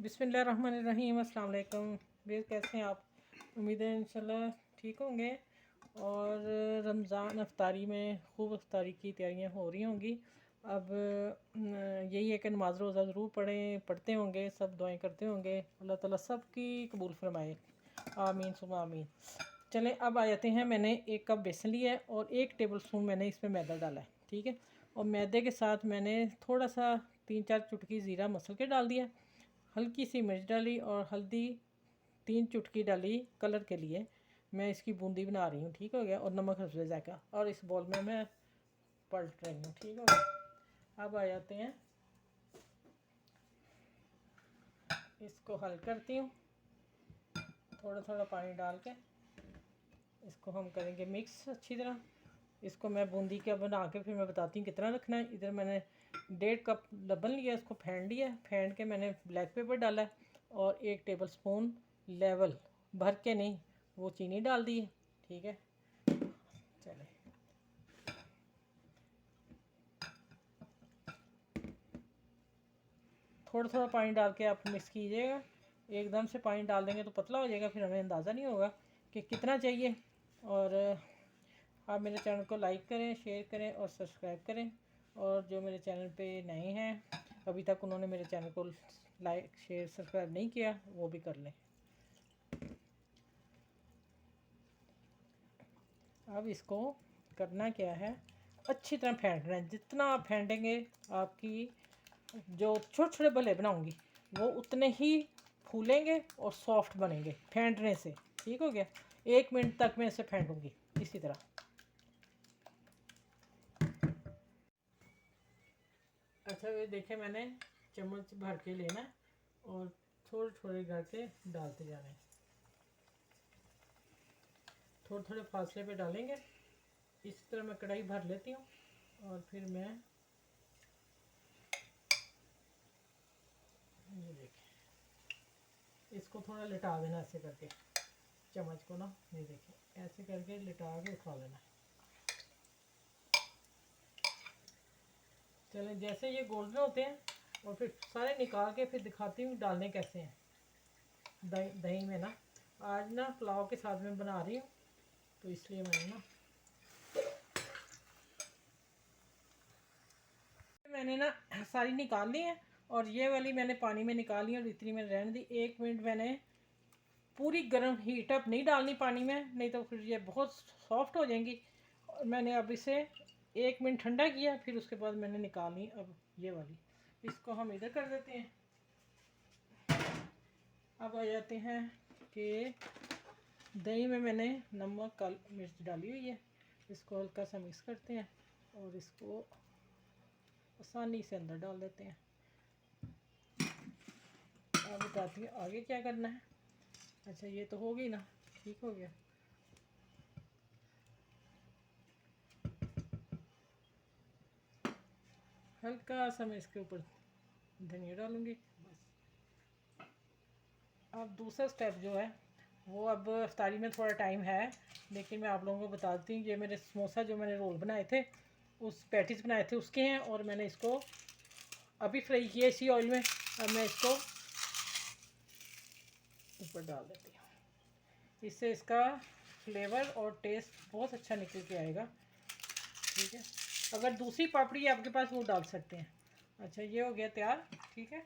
बिस्मिल्लाहिर्रहमानिर्रहीम। अस्सलाम वालेकुम। वे कैसे हैं आप? उम्मीद है इंशाल्लाह ठीक होंगे। और रमज़ान अफ्तारी में खूब अफ्तारी की तैयारियां हो रही होंगी। अब यही है कि नमाज रोज़ा ज़रूर पढ़ते होंगे, सब दुआएं करते होंगे। अल्लाह ताला सब की कबूल फरमाए, आमीन सुमा आमीन। चलें अब आ जाते हैं। मैंने 1 कप बेसन लिया है और 1 टेबल स्पून मैंने इसमें मैदा डाला है, ठीक है। और मैदे के साथ मैंने थोड़ा सा 3-4 चुटकी ज़ीरा मसल के डाल दिया, हल्की सी मिर्च डाली और हल्दी 3 चुटकी डाली कलर के लिए। मैं इसकी बूंदी बना रही हूँ, ठीक हो गया। और नमक हस्बे जायका, और इस बॉल में मैं पलट रही हूँ, ठीक हो गया। अब आ जाते हैं, इसको हल करती हूँ थोड़ा थोड़ा पानी डाल के। इसको हम करेंगे मिक्स अच्छी तरह। इसको मैं बूंदी का बना के फिर मैं बताती हूँ कितना रखना है। इधर मैंने 1.5 कप लबन लिया, इसको फेंट लिया। फेंट के मैंने ब्लैक पेपर डाला है और 1 टेबल स्पून लेवल भर के नहीं, वो चीनी डाल दी है, ठीक है। चले थोड़ा थोड़ा पानी डाल के आप मिक्स कीजिएगा। एकदम से पानी डाल देंगे तो पतला हो जाएगा, फिर हमें अंदाज़ा नहीं होगा कि कितना चाहिए। और आप मेरे चैनल को लाइक करें, शेयर करें और सब्सक्राइब करें। और जो मेरे चैनल पे नए हैं, अभी तक उन्होंने मेरे चैनल को लाइक शेयर सब्सक्राइब नहीं किया, वो भी कर लें। अब इसको करना क्या है, अच्छी तरह फेंटना है। जितना आप फेंटेंगे, आपकी जो छोटे छोटे भले बनाऊंगी वो उतने ही फूलेंगे और सॉफ्ट बनेंगे फेंटने से, ठीक हो गया। 1 मिनट तक मैं इसे फेंटूंगी इसी तरह। अच्छा ये देखें, मैंने चम्मच भर के लेना है और थोड़े थोड़े करके डालते जाना है। थोड़े थोड़े फासले पे डालेंगे। इस तरह मैं कढ़ाई भर लेती हूँ और फिर मैं ये देखें, इसको थोड़ा लिटा देना ऐसे करके चम्मच को ना, ये देखें ऐसे करके लिटा के उठा लेना है। चलें, जैसे ये गोल्डन होते हैं और फिर सारे निकाल के फिर दिखाती हूँ डालने कैसे हैं। दही में ना, आज ना पुलाव के साथ में बना रही हूँ, तो इसलिए मैंने ना सारी निकाल ली है। और ये वाली मैंने पानी में निकाली और इतनी मैंने रहने दी। 1 मिनट मैंने पूरी गर्म हीट अप नहीं डालनी पानी में, नहीं तो फिर ये बहुत सॉफ्ट हो जाएंगी। और मैंने अब इसे 1 मिनट ठंडा किया, फिर उसके बाद मैंने निकाली अब ये वाली। इसको हम इधर कर देते हैं। अब आ जाते हैं कि दही में मैंने नमक काली मिर्च डाली हुई है। इसको हल्का सा मिक्स करते हैं और इसको आसानी से अंदर डाल देते हैं। अब बताती हूँ आगे क्या करना है। अच्छा ये तो हो गई ना, ठीक हो गया। हल्का सा मैं इसके ऊपर धनिया डालूंगी बस। अब दूसरा स्टेप जो है वो, अब अफ्तारी में थोड़ा टाइम है, लेकिन मैं आप लोगों को बताती हूँ। ये मेरे समोसा जो मैंने रोल बनाए थे, उस पैटीज बनाए थे उसके हैं, और मैंने इसको अभी फ्राई किया इसी ऑयल में। अब मैं इसको ऊपर डाल देती हूँ। इससे इसका फ्लेवर और टेस्ट बहुत अच्छा निकल के आएगा, ठीक है। अगर दूसरी पापड़ी आपके पास वो डाल सकते हैं। अच्छा ये हो गया तैयार, ठीक है।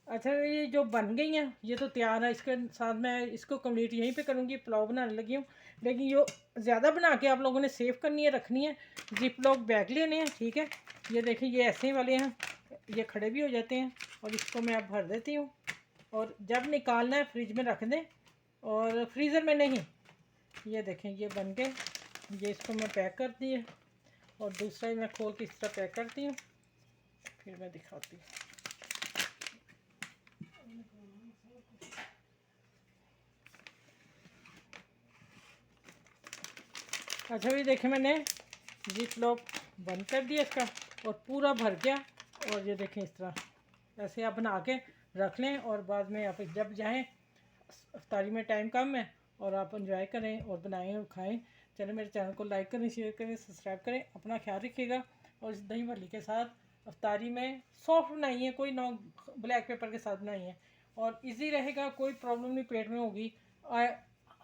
अच्छा ये जो बन गई हैं ये तो तैयार है। इसके साथ मैं इसको कंप्लीट यहीं पे करूँगी, पुलाव बनाने लगी हूँ। लेकिन ये ज़्यादा बना के आप लोगों ने सेव करनी है, रखनी है। जिप लॉक बैग लेने हैं, ठीक है। ये देखिए ये ऐसे ही वाले हैं, ये खड़े भी हो जाते हैं। और इसको मैं अब भर देती हूँ और जब निकालना है फ्रिज में रख दें, और फ्रीज़र में नहीं। ये देखें ये बन गए। ये इसको मैं पैक कर दिए और दूसरा मैं खोल के इस तरह पैक करती हूँ, फिर मैं दिखाती हूँ। अच्छा भी देखें, मैंने जिप लॉक बंद कर दिया इसका और पूरा भर गया। और ये देखें इस तरह ऐसे आप बना के रख लें, और बाद में आप जब जाएं, इफ्तारी में टाइम कम है, और आप इंजॉय करें और बनाएं और खाएं। चलें, मेरे चैनल को लाइक करें, शेयर करें, सब्सक्राइब करें। अपना ख्याल रखिएगा और इस दही भल्ली के साथ अफ्तारी में सॉफ्ट बनाइए, कोई ना ब्लैक पेपर के साथ बनाइए और इजी रहेगा, कोई प्रॉब्लम नहीं पेट में होगी।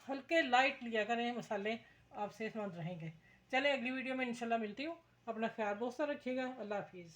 हल्के लाइट लिया करें मसाले, आप सेहतमंद रहेंगे। चलें अगली वीडियो में इंशाल्लाह मिलती हूँ। अपना ख्याल बहुत सारा रखिएगा। अल्लाह हाफिज़।